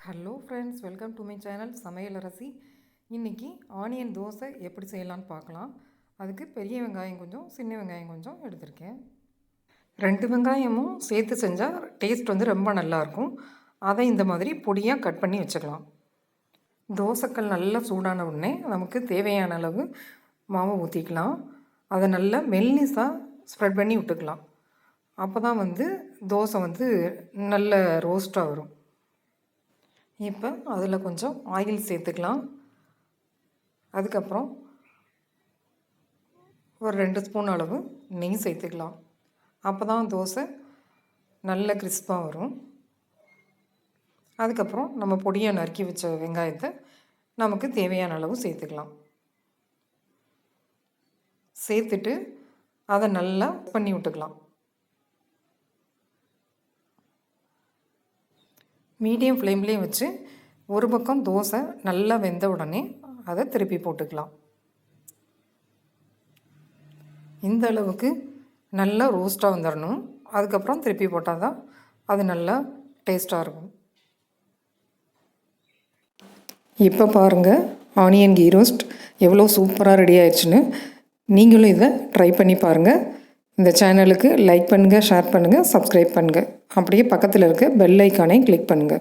Hello friends, welcome to my channel Samayalarasi. இன்றைக்கி onion dosa எப்படி செய்யலான்னு பார்க்கலாம். அதுக்கு பெரிய வெங்காயம் கொஞ்சம், சின்ன வெங்காயம் கொஞ்சம் எடுத்திருக்கேன். 2 வெங்காயமும் சேர்த்து செஞ்சால் டேஸ்ட் ரொம்ப நல்லாயிருக்கும். அதை இந்த மாதிரி பொடியாக கட் பண்ணி வச்சுக்கலாம். தோசைக்கல் நல்லா சூடான உடனே நமக்கு தேவையான அளவு மாவு ஊற்றிக்கலாம். அதை நல்லா மெல்லிஸாக ஸ்ப்ரெட் பண்ணி விட்டுக்கலாம். அப்போ தான் தோசை நல்ல ரோஸ்ட்டாக வரும். இப்போ அதில் கொஞ்சம் ஆயில் சேர்த்துக்கலாம். அதுக்கப்புறம் ஒரு 2 ஸ்பூன் அளவு நெய் சேர்த்துக்கலாம். அப்போ தான் தோசை நல்ல கிறிஸ்பாக வரும். அதுக்கப்புறம் நம்ம பொடியாக நறுக்கி வச்ச வெங்காயத்தை நமக்கு தேவையான அளவு சேர்த்துக்கலாம். சேர்த்துட்டு அதை நல்லா பண்ணி விட்டுக்கலாம். மீடியம் ஃப்ளேம்லேயும் வச்சு ஒரு பக்கம் தோசை நல்லா வெந்த உடனே அதை திருப்பி போட்டுக்கலாம். இந்த அளவுக்கு நல்லா ரோஸ்ட்டாக வந்துடணும். அதுக்கப்புறம் திருப்பி போட்டால் தான் அது நல்லா டேஸ்ட்டாக இருக்கும். இப்போ பாருங்கள், ஆனியன் கீ ரோஸ்ட் எவ்வளோ சூப்பராக ரெடி ஆயிடுச்சுன்னு. நீங்களும் இதை ட்ரை பண்ணி பாருங்கள். இந்த சேனலுக்கு லைக் பண்ணுங்கள், ஷேர் பண்ணுங்கள், சப்ஸ்கிரைப் பண்ணுங்கள். அப்படியே பக்கத்தில் இருக்க பெல் ஐக்கானை கிளிக் பண்ணுங்கள்.